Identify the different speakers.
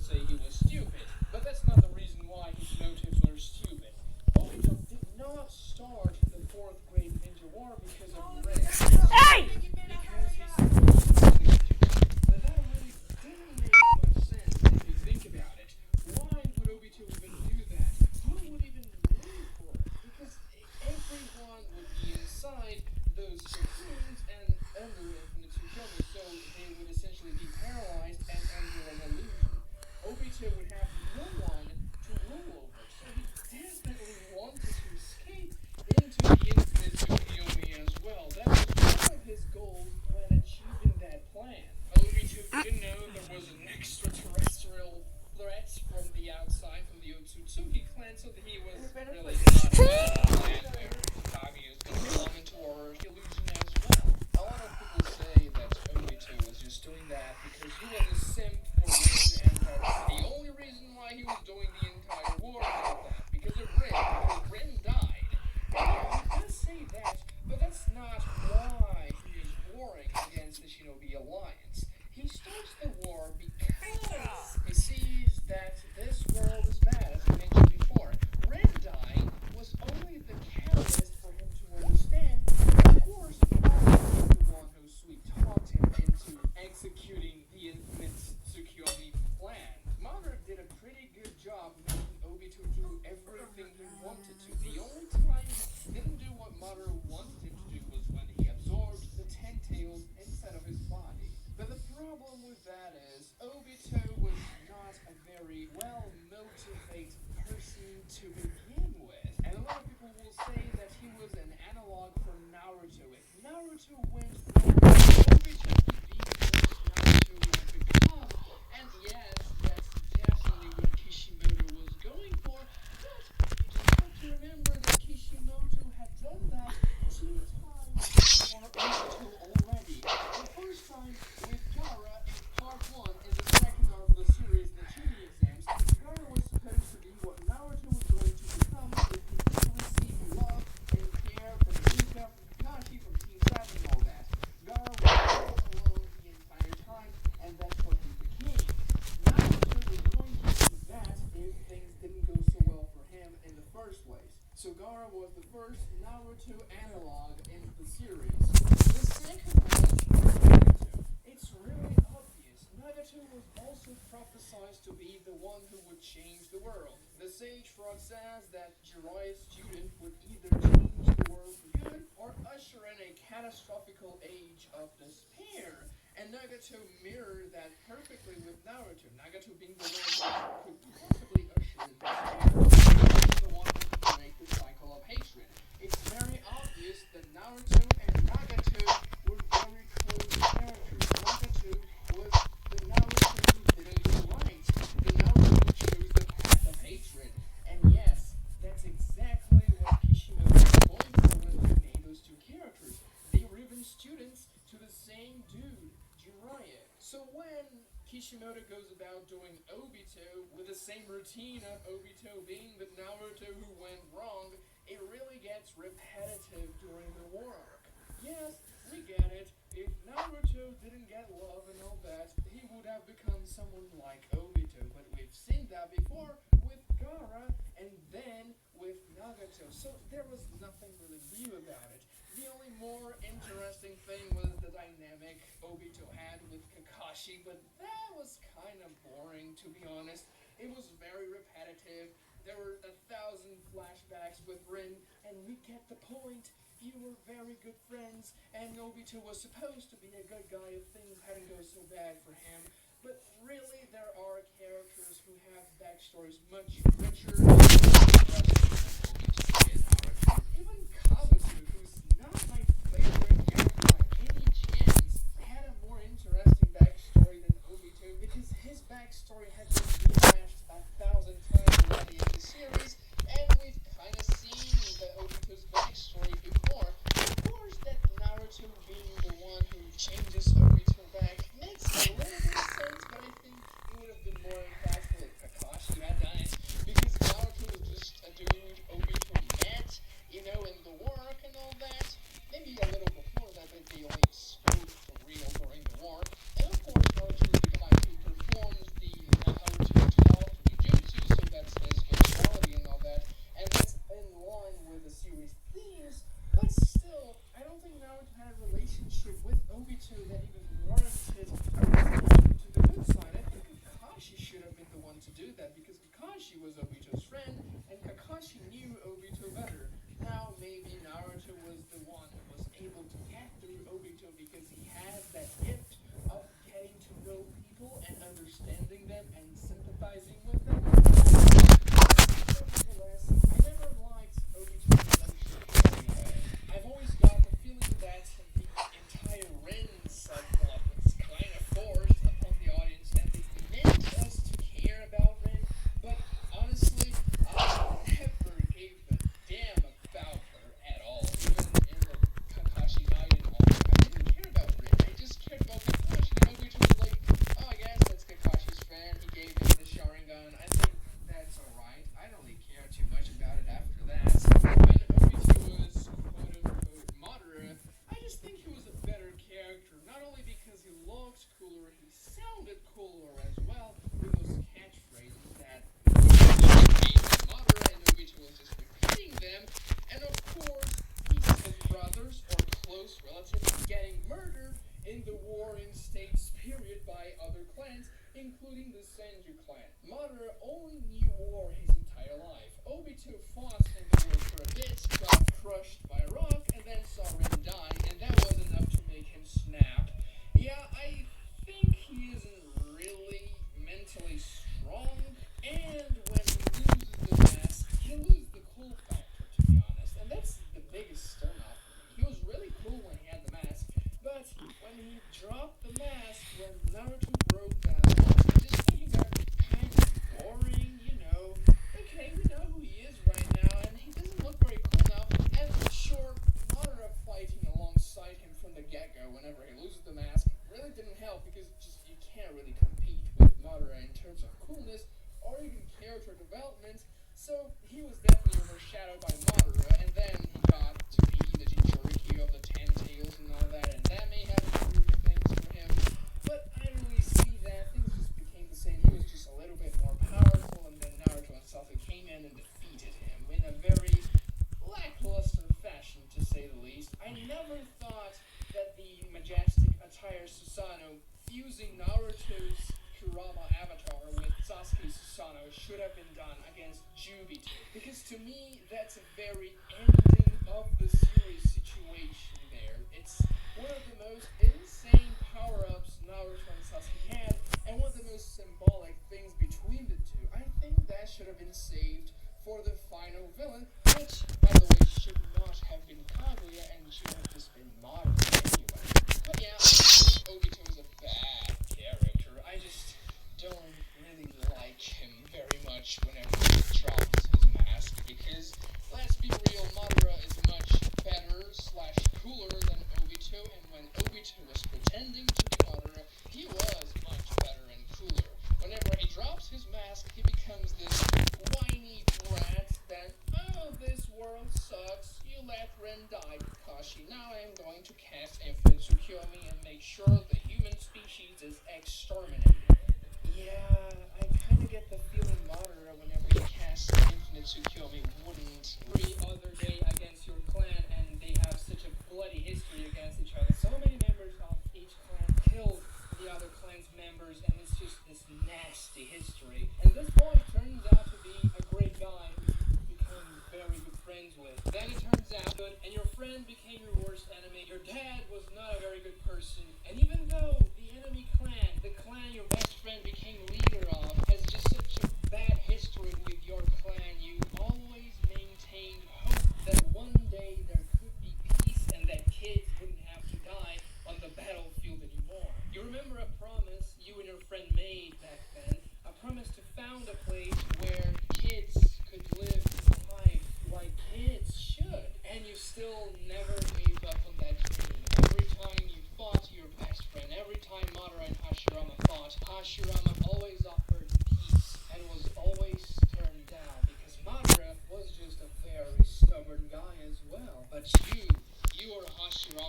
Speaker 1: and say he was stupid, but that's not the reason why his motives were stupid. Obito did not start the fourth Great Ninja War because of Red.
Speaker 2: Hey!
Speaker 1: Because he's supposed to be the Ninja. But that really didn't make much sense if you think about it. Why would Obito even do that? Who would even root for it? Because everyone would be inside those cocoons and under Infinite Tsukuyomi, so they would essentially be paralyzed and under an illusion. Obito would have no one to rule over, so he definitely wanted to escape into the Infinite Tsukuyomi as well. That was one of his goals when achieving that plan. Obito didn't know there was an extraterrestrial threat from the outside, from the Otsutsuki clan, so that he was really not plan where Kage is going to come into our illusion as well. A lot of people say that Obito was just doing that because he was a simp for Rin, and that's the only reason why he was doing the entire war like that, because of Rin, because Rin died. And yeah, he does say that, but that's not why he is warring against the Shinobi Alliance. He starts the war because he sees that this world is bad, as I mentioned before. Ren dying was only the catalyst for him to understand. Of course, Madara was the one who sweet-talked him into executing the Infinite Tsukuyomi plan. Madara did a pretty good job making Obito do everything he wanted to. The only time he didn't do what Madara wanted him to do was when he absorbed the 10 tails inside of his body. But the problem with that is, Obito was not a very well-motivated person to begin with. And a lot of people will say that he was an analog from Naruto. If Naruto went wrong, Obito would be the first Naruto would become. And yes, that's definitely what Kishimoto was going for, but you just have to remember that Kishimoto had done that 2 times for Obito already. The first time with Gaara in part 1 in the second arc of the series, the Chunin exams, Gaara was supposed to be what Naruto was going to become if he didn't receive love and care from Nika, from Kakashi, from Team 7 and all that. Gaara was all alone the entire time, and that's what he became. Naruto was going to be that if things didn't go so well for him in the first place. So Gaara was the first Naruto analog in the series. The second one was Nagato. It's really obvious. Nagato was also prophesied to be the one who would change the world. The sage frog says that Jiraiya's student would either change the world for good or usher in a catastrophical age of despair. And Nagato mirrored that perfectly with Naruto. Nagato being the one who could possibly usher in despair. The one who could break the cycle of hatred. It's very obvious that Naruto and Nagato were very close characters. Nagato was the Naruto who didn't do right. The Naruto who chose the path of hatred. And yes, that's exactly what Kishimoto was going for when he made those two characters. They were even students to the same dude, Jiraiya. So when Kishimoto goes about doing Obito with the same routine of Obito being the Naruto who went wrong, it really gets repetitive during the war arc. Yes, we get it. If Naruto didn't get love and all that, he would have become someone like Obito. But we've seen that before with Gaara and then with Nagato. So there was nothing really new about it. The only more interesting thing was the dynamic Obito had with Kakashi, but that was kind of boring, to be honest. It was very repetitive. There were 1,000 flashbacks with Rin, and we get the point. You were very good friends, and Obito was supposed to be a good guy if things hadn't gone so bad for him. But really, there are characters who have backstories much richer and more interesting than Obito is. Even Kabuto, who's not my favorite character by any chance, had a more interesting backstory than Obito because his backstory had been rehashed 1,000 times already in the series, and we've kind of seen the Obito's backstory before. Of course, that Naruto being the one who changes Obito back makes a little bit of sense, but I think it would have been more impactful if Kakashi had done it, because Naruto was just a dude Obito met, you know, in the war arc and all that. Maybe a little before that, but they only spoke for real during the war. And of course, Naruto is the guy who performs the Naruto them and sympathizing with them. Nevertheless, I never liked Obi-To's relationship. I've always got the feeling that the entire Ren subplot was kind of forced upon the audience, and they meant us to care about Ren, but honestly, I never gave a damn about her at all. Even in the Kakashi Gaiden arc, I didn't care about Ren. I just cared about Kakashi. And Obito was like, oh, I guess that's Kakashi's friend. He gave him the Sharingan. I think that's alright. I don't really care too much about it after that. When Obito was quote-unquote Madara, I just think he was a better character. Not only because he looked cooler, he sounded cooler as well with those catchphrases that Madara and Obito was just repeating them. And of course, his brothers or close relatives getting murdered in the war in states period by other clans, including the Senju clan. Madara only knew war his entire life. Obito fought in the war for a bit, got crushed by a rock, and then saw Ren die, and that was enough to make him snap. Yeah, I think he isn't really mentally strong, and when he loses the mask, he loses the cool factor, to be honest, and that's the biggest turnoff for me. He was really cool when he had the mask, but when he dropped the mask, when Naruto broke that lock, I just think he got kind of boring, you know. Okay, we know who he is right now, and he doesn't look very cool now, and sure, Madara fighting alongside him from the get-go whenever he loses the mask really didn't help, because just you can't really compete with Madara in terms of coolness or even character development, so he was definitely overshadowed by Madara, and then he got to be the Jinchuriki of the Ten Tails and all that, and that may have improved things for him, but I don't really see that. Things just became the same. He was just a little bit more powerful, and then Naruto and Sasuke came in and defeated him in a very lackluster fashion, to say the least. I never thought that the majestic attire Susanoo fusing Naruto's Kurama avatar with Sasuke's Susanoo should have been done against Jubito, because to me that's a very ending of the series situation there. It's one of the most insane power-ups Naruto and Sasuke had, and one of the most symbolic things between the two. I think that should have been saved for the final villain, which, by the way, should not have been Kaguya and should have just been Madara anyway. But yeah, I think Obito is a bad character. I just don't really like him very much whenever he drops his mask, because, let's be real, Madara is much better slash cooler than Obito, and when Obito was pretending to be Madara, he was much better and cooler. Whenever he drops his mask, he becomes this whiny brat that, oh, this world sucks, you let Ren die, Kakashi, now I am going to cast Infinite Tsukuyomi and make sure the human species is exterminated. Yeah, I kinda get the feeling Madara, whenever he casts Infinite Tsukuyomi, wouldn't every other day against your clan, and they have such a bloody history against each other. So many members of each clan killed the other clan's members, and it's just this nasty history. And this boy turns out to be a great guy who you become very good friends with. Then it turns out good, and your friend became your worst enemy. Your dad was not a very good person, and even though